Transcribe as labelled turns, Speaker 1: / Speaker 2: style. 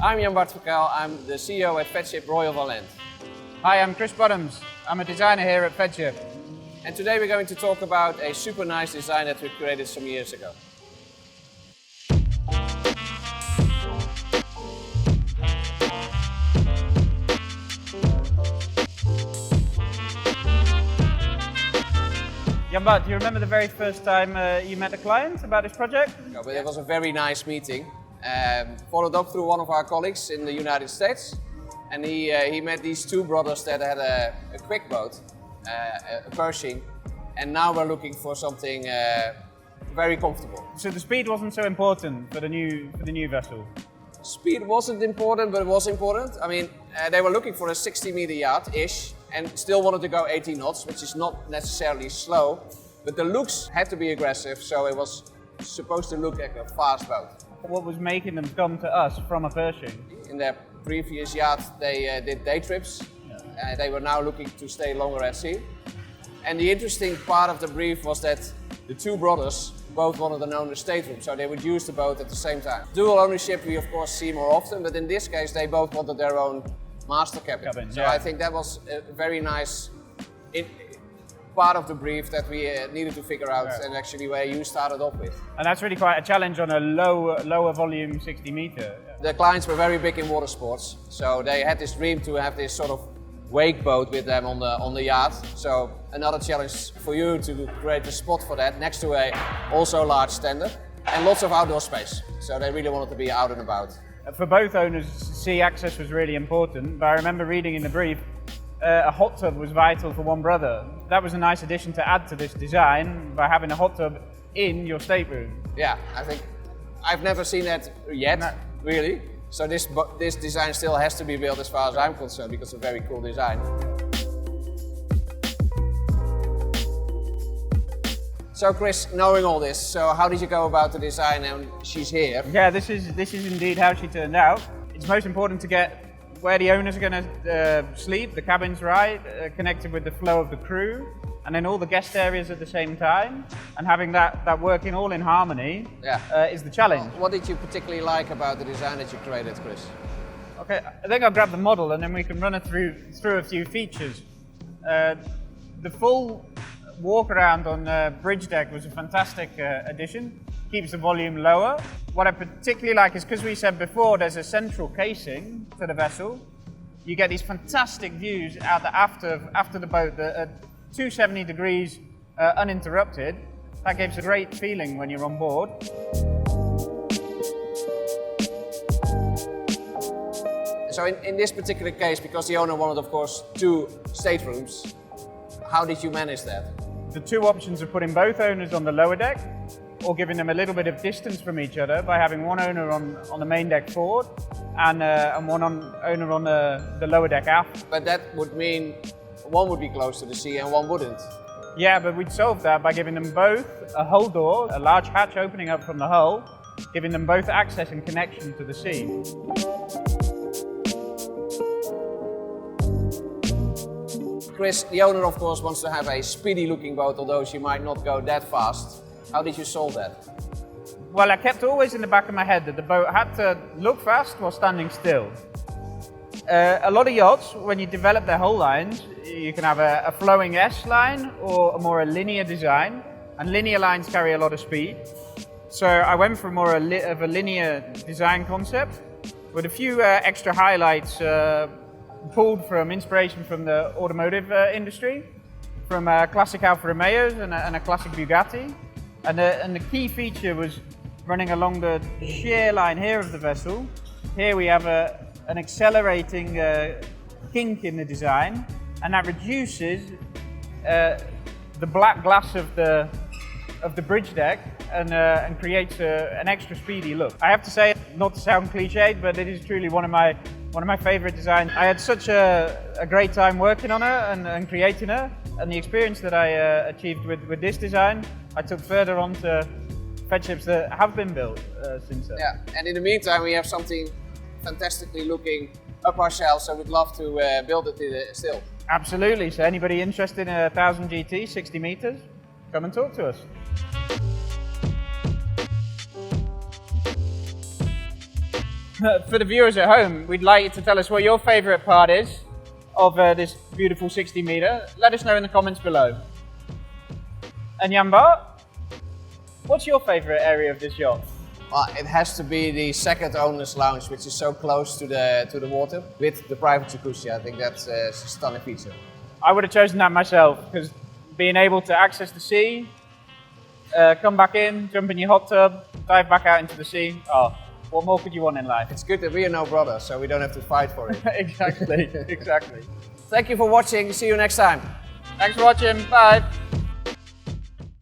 Speaker 1: I'm Jan-Bart Verkuyl, I'm the CEO at Feadship Royal Valent.
Speaker 2: Hi, I'm Chris Bottoms. I'm a designer here at Feadship.
Speaker 1: And today we're going to talk about a super nice design that we created some years ago.
Speaker 2: Jan-Bart, do you remember the very first time you met a client about this project?
Speaker 1: No, but it was a very nice meeting. Followed up through one of our colleagues in the United States. And he met these two brothers that had a quick boat, a Pershing. And now we're looking for something very comfortable.
Speaker 2: So the speed wasn't so important for the new vessel?
Speaker 1: Speed wasn't important, but it was important. I mean, they were looking for a 60-meter yacht-ish and still wanted to go 80 knots, which is not necessarily slow. But the looks had to be aggressive, so it was supposed to look like a fast boat.
Speaker 2: What was making them come to us from a Pershing?
Speaker 1: In their previous yacht, they did day trips. They were now looking to stay longer at sea. And the interesting part of the brief was that the two brothers both wanted an owner's stateroom, so they would use the boat at the same time. Dual ownership we of course see more often, but in this case they both wanted their own master cabin. So I think that was a very nice part of the brief that we needed to figure out, and actually where you started off with.
Speaker 2: And that's really quite a challenge on a lower volume 60 meter.
Speaker 1: The clients were very big in water sports, so they had this dream to have this sort of wake boat with them on the yacht. So another challenge for you to create a spot for that next to a also large tender and lots of outdoor space. So they really wanted to be out and about.
Speaker 2: For both owners, sea access was really important, but I remember reading in the brief a hot tub was vital for one brother. That was a nice addition to add to this design by having a hot tub in your stateroom.
Speaker 1: Yeah, I think I've never seen that yet, really. So this design still has to be built as far as I'm concerned, because it's a very cool design. So Chris, knowing all this, so how did you go about the design, and she's here?
Speaker 2: Yeah, this is indeed how she turned out. It's most important to get where the owners are going to sleep, the cabin's right, connected with the flow of the crew, and then all the guest areas at the same time, and having that working all in harmony is the challenge.
Speaker 1: What did you particularly like about the design that you created, Chris?
Speaker 2: Okay, I think I'll grab the model and then we can run it through a few features. The full walk around on bridge deck was a fantastic addition. Keeps the volume lower. What I particularly like is, because we said before there's a central casing to the vessel, you get these fantastic views out the after the boat at 270 degrees uninterrupted. That gives a great feeling when you're on board.
Speaker 1: So in this particular case, because the owner wanted of course 2 staterooms, how did you manage that?
Speaker 2: The two options are putting both owners on the lower deck, or giving them a little bit of distance from each other by having one owner on the main deck forward and one owner on the lower deck aft.
Speaker 1: But that would mean one would be close to the sea and one wouldn't.
Speaker 2: Yeah, but we'd solve that by giving them both a hull door, a large hatch opening up from the hull, giving them both access and connection to the sea.
Speaker 1: Chris, the owner of course wants to have a speedy looking boat, although she might not go that fast. How did you solve that?
Speaker 2: Well, I kept always in the back of my head that the boat had to look fast while standing still. A lot of yachts, when you develop their hull lines, you can have a flowing S line or a linear design, and linear lines carry a lot of speed. So I went for more of a linear design concept with a few extra highlights pulled from inspiration from the automotive industry, from classic Alfa Romeos and a classic Bugatti. And the key feature was running along the shear line here of the vessel. Here we have an accelerating kink in the design, and that reduces the black glass of the bridge deck and creates an extra speedy look. I have to say, not to sound cliched, but it is truly one of my favorite designs. I had such a great time working on her and creating her, and the experience that I achieved with this design, I took further on to Feadships that have been built since then.
Speaker 1: Yeah, and in the meantime we have something fantastically looking up our shelves, so we'd love to build it still.
Speaker 2: Absolutely, so anybody interested in a 1000 GT, 60 meters, come and talk to us. For the viewers at home, we'd like you to tell us what your favourite part is of this beautiful 60 metre. Let us know in the comments below. And Jan-Bart, what's your favourite area of this yacht?
Speaker 1: Well, it has to be the second owner's lounge, which is so close to the water, with the private jacuzzi. I think that's a stunning feature.
Speaker 2: I would have chosen that myself, because being able to access the sea, come back in, jump in your hot tub, dive back out into the sea. Oh, what more could you want in life?
Speaker 1: It's good that we are no brothers, so we don't have to fight for it.
Speaker 2: Exactly, exactly.
Speaker 1: Thank you for watching. See you next time.
Speaker 2: Thanks for watching. Bye.